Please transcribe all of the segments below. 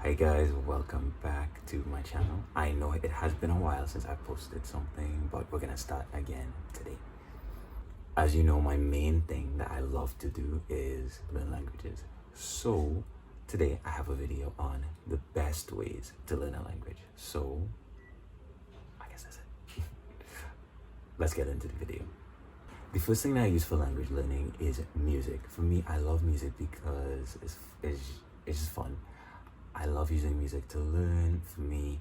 Hi guys, welcome back to my channel. I know it has been a while since I posted something, but we're gonna start again today. As you know, my main thing that I love to do is learn languages. So today I have a video on the best ways to learn a language. So I guess that's it. Let's get into the video. The first thing that I use for language learning is music. For me, I love music because it's just fun. I love using music to learn. For me,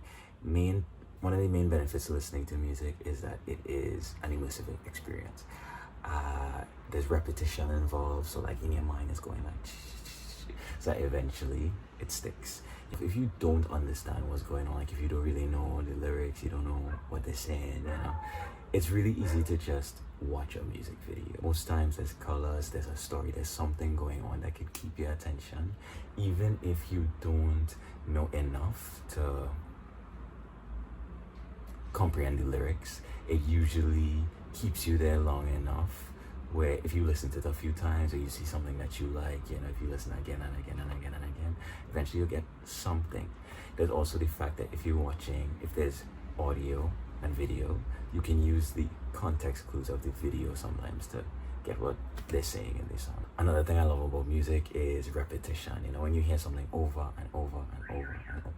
one of the main benefits of listening to music is that it is an immersive experience. There's repetition involved, so like in your mind it's going like so that eventually it sticks. If you don't understand what's going on, like if you don't really know the lyrics, you don't know what they're saying, it's really easy to just watch a music video. Most times there's colors, there's a story, there's something going on that could keep your attention, even if you don't know enough to comprehend the lyrics. It usually keeps you there long enough where if you listen to it a few times or you see something that you like, if you listen again and again and again and again, eventually you'll get something. There's also the fact that if there's audio and video, you can use the context clues of the video sometimes to get what they're saying in the song. Another thing I love about music is repetition. When you hear something over and over and over and over.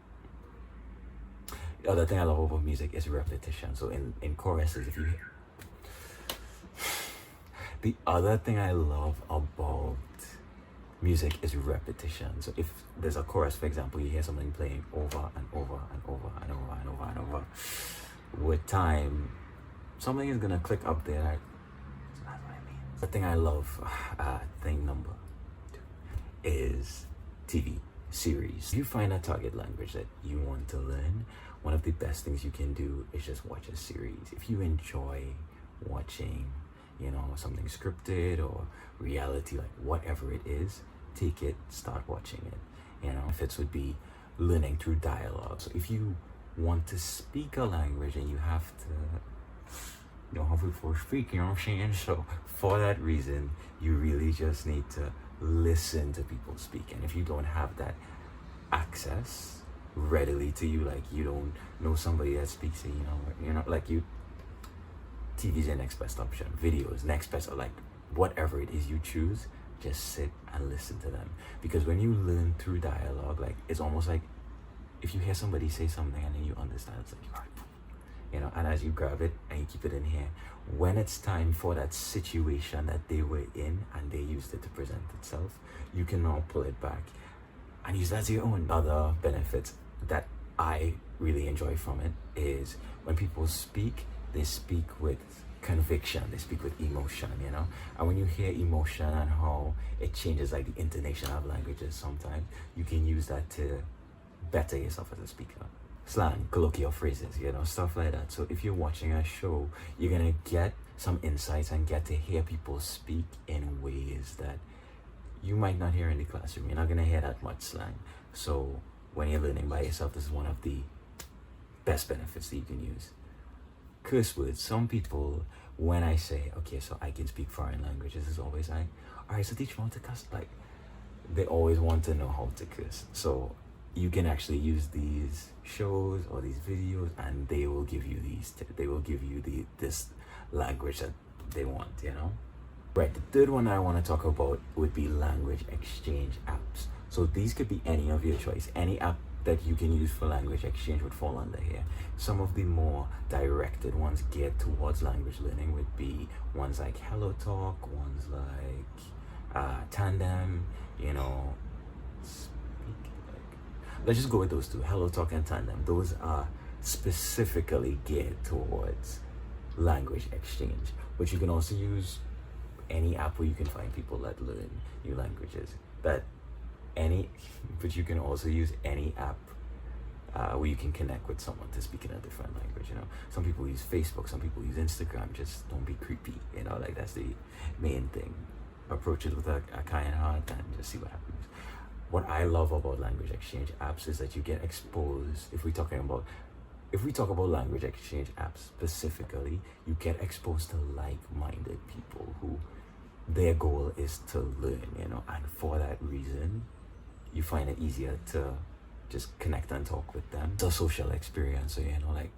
The other thing I love about music is repetition. So in choruses, the other thing I love about music is repetition. So if there's a chorus, for example, you hear something playing over and over and over and over and over and over, with time, something is gonna click up there. That's what I mean. The thing I love, thing number 2, is TV series. If you find a target language that you want to learn, one of the best things you can do is just watch a series. If you enjoy watching, something scripted or reality, like whatever it is, take it, start watching it. Benefits would be learning through dialogue. So if you want to speak a language and you have to have it for speaking, so for that reason you really just need to listen to people speak. And if you don't have that access readily to you, like you don't know somebody that speaks it, TV's your next best option, videos next best, or like whatever it is you choose, just sit and listen to them. Because when you learn through dialogue, like it's almost like if you hear somebody say something and then you understand, it's like, and as you grab it and you keep it in here, when it's time for that situation that they were in and they used it to present itself, you can now pull it back and use that as your own. Other benefits that I really enjoy from it is when people speak, they speak with conviction, they speak with emotion, and when you hear emotion and how it changes like the intonation of languages, sometimes you can use that to better yourself as a speaker. Slang, colloquial phrases, stuff like that. So if you're watching a show, you're gonna get some insights and get to hear people speak in ways that you might not hear in the classroom. You're not gonna hear that much slang. So when you're learning by yourself, this is one of the best benefits that you can use. Curse words. Some people, when I say, okay, so I can speak foreign languages, is always like, all right, so teach me how to cuss. Like, they always want to know how to curse. So you can actually use these shows or these videos and they will give you this language that they want, Right, the third one that I want to talk about would be language exchange apps. So these could be any of your choice. Any app that you can use for language exchange would fall under here. Some of the more directed ones geared towards language learning would be ones like HelloTalk, ones like Tandem, let's just go with those two, HelloTalk and Tandem. Those are specifically geared towards language exchange, but you can also use any app where you can find people that learn new languages. But you can also use any app where you can connect with someone to speak in a different language. Some people use Facebook, some people use Instagram. Just don't be creepy, like that's the main thing. Approach it with a kind heart and just see what happens. What I love about language exchange apps is that you get exposed. If we talk about language exchange apps specifically, you get exposed to like-minded people who their goal is to learn, and for that reason, you find it easier to just connect and talk with them. It's a social experience, so like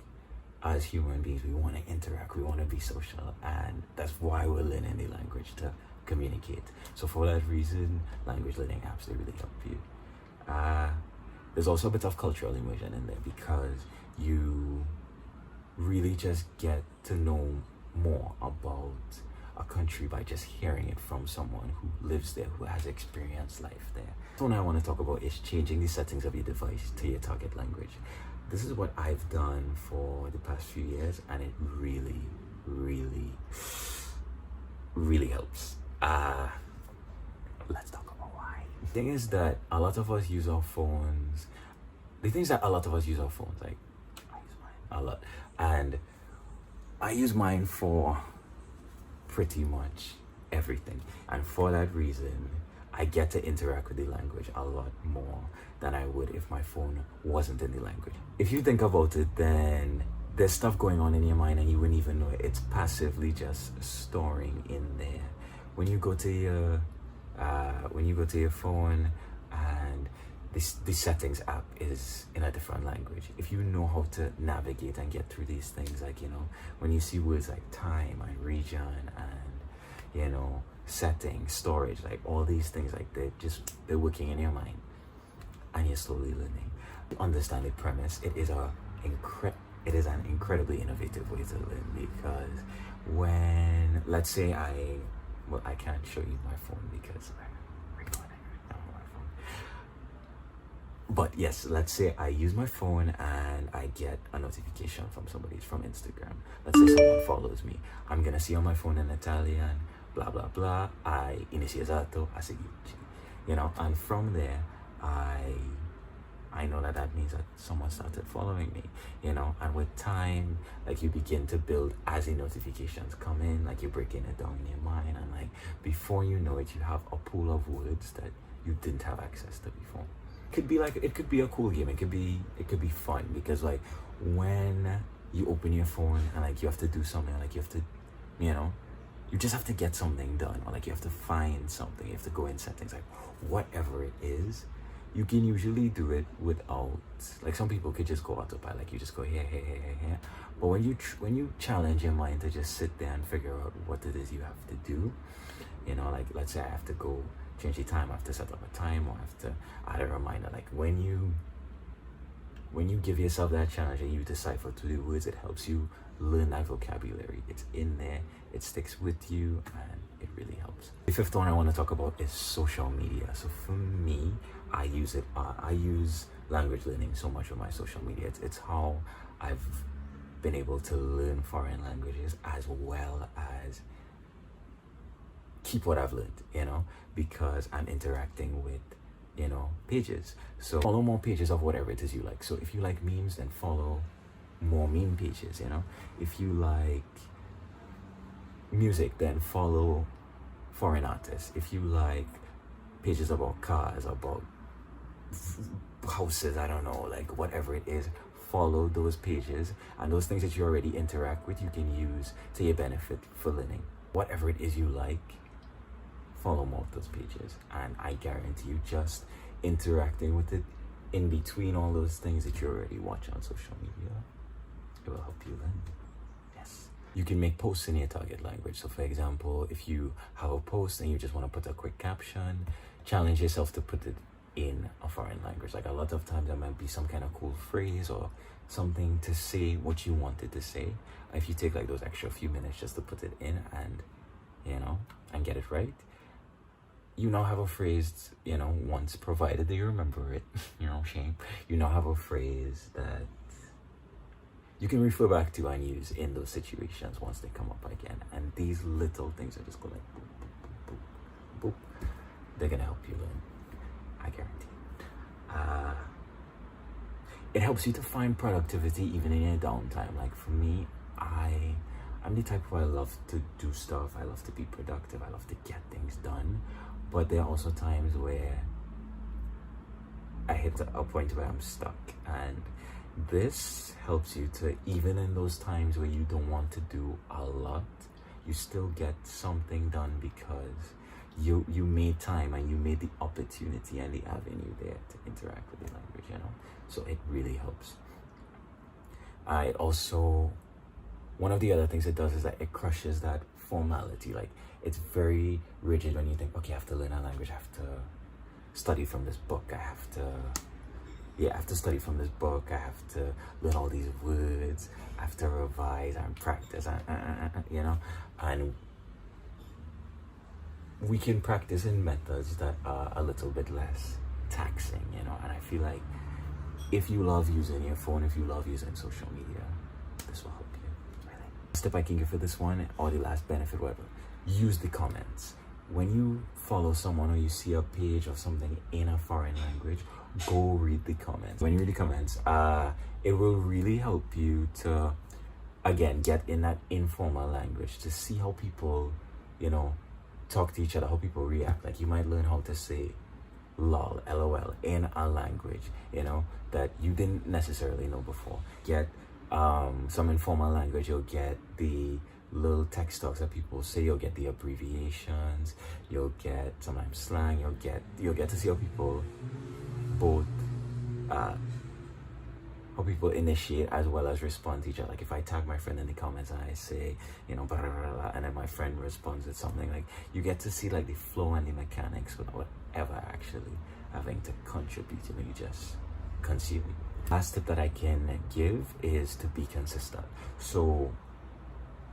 as human beings, we want to interact, we want to be social, and that's why we're learning the language, to communicate. So for that reason, language learning apps, they really help you. There's also a bit of cultural immersion in there, because you really just get to know more about a country by just hearing it from someone who lives there, who has experienced life there. So what I want to talk about is changing the settings of your device to your target language. This is what I've done for the past few years, and it really, really, really helps. Let's talk about why. The thing is that a lot of us use our phones. Like, I use mine a lot, and I use mine for pretty much everything, and for that reason I get to interact with the language a lot more than I would if my phone wasn't in the language. If you think about it, then there's stuff going on in your mind and you wouldn't even know it. It's passively just storing in there. When you go to your phone and the settings app is in a different language, if you know how to navigate and get through these things, like when you see words like time and region and settings, storage, like all these things, like they're working in your mind, and you're slowly learning. To understand the premise, it is an incredibly innovative way to learn, because when, let's say I can't show you my phone because I'm recording right now on my phone. But yes, let's say I use my phone and I get a notification from somebody from Instagram. Let's say someone follows me. I'm gonna see on my phone in Italian, blah blah blah, hai iniziato a seguirci, and from there I know that means that someone started following me, and with time, like, you begin to build as the notifications come in, like you're breaking it down in your mind, and like before you know it, you have a pool of words that you didn't have access to before. It could be a cool game, it could be fun, because like when you open your phone and like you have to do something, like you have to, you just have to get something done, or like you have to find something, you have to go in settings, like whatever it is, you can usually do it without, like, some people could just go autopilot, like you just go here. But when you challenge your mind to just sit there and figure out what it is you have to do, like let's say I have to go change the time, I have to set up a time, or I have to add a reminder. Like when you give yourself that challenge and you decipher through the words, it helps you learn that vocabulary. It's in there, it sticks with you, and it really helps. The fifth one I want to talk about is social media. So for me, I use language learning so much with my social media. It's how I've been able to learn foreign languages as well as keep what I've learned, because I'm interacting with pages. So follow more pages of whatever it is you like. So if you like memes, then follow more meme pages. If you like music, then follow foreign artists. If you like pages about cars, about houses, I don't know, like whatever it is, follow those pages, and those things that you already interact with, you can use to your benefit for learning. Whatever it is you like, follow more of those pages, and I guarantee you, just interacting with it in between all those things that you already watch on social media, it will help you learn. Yes. You can make posts in your target language. So for example, if you have a post and you just want to put a quick caption, challenge yourself to put it in a foreign language. Like a lot of times there might be some kind of cool phrase or something to say what you wanted to say. If you take like those extra few minutes just to put it in and and get it right, you now have a phrase, once, provided that you remember it, shame, you now have a phrase that you can refer back to and use in those situations once they come up again. And these little things are just go like boop, boop, boop, boop. They're gonna help you learn, I guarantee. It helps you to find productivity even in your downtime. Like for me, I'm the type who I love to do stuff, I love to be productive, I love to get things done. But there are also times where I hit a point where I'm stuck, and this helps you to, even in those times where you don't want to do a lot, you still get something done because you made time and you made the opportunity and the avenue there to interact with the language, you know. So it really helps. I also, one of the other things it does is that it crushes that formality. Like, it's very rigid when you think, okay, I have to learn a language, I have to study from this book, I have to study from this book, I have to learn all these words, I have to revise and practice, you know. And we can practice in methods that are a little bit less taxing, you know. And I feel like if you love using your phone, if you love using social media, this will help you, really. Step I can give for this one, or the last benefit, whatever, use the comments. When you follow someone or you see a page of something in a foreign language, go read the comments. When you read the comments, it will really help you to, again, get in that informal language, to see how people, you know, talk to each other, how people react. Like, you might learn how to say lol, lol in a language, you know, that you didn't necessarily know before. Get some informal language, you'll get the little text talks that people say, you'll get the abbreviations, you'll get sometimes slang, you'll get to see how people both how people initiate as well as respond to each other. Like, if I tag my friend in the comments and I say, you know, blah, blah, blah, blah, and then my friend responds with something, like, you get to see like the flow and the mechanics without ever actually having to contribute, you know, you just consume it. Last tip that I can give is to be consistent. So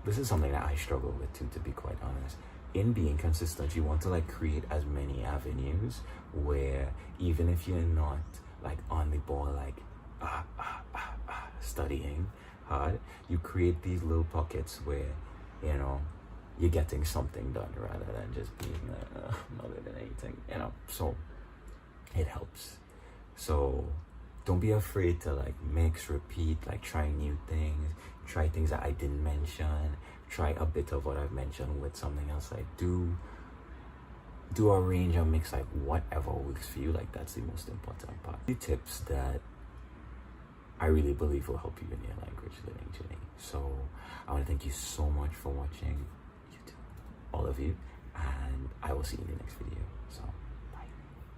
this is something that I struggle with too, to be quite honest. In being consistent, you want to like create as many avenues where even if you're not like on the ball, like studying hard, you create these little pockets where, you know, you're getting something done rather than just being not doing anything, you know. So it helps. So don't be afraid to like mix, repeat, like try new things, try things that I didn't mention, try a bit of what I've mentioned with something else I do a range and mix, like whatever works for you. Like, that's the most important part. The tips that I really believe will help you in your language learning journey. So I want to thank you so much for watching, you too, all of you, and I will see you in the next video. So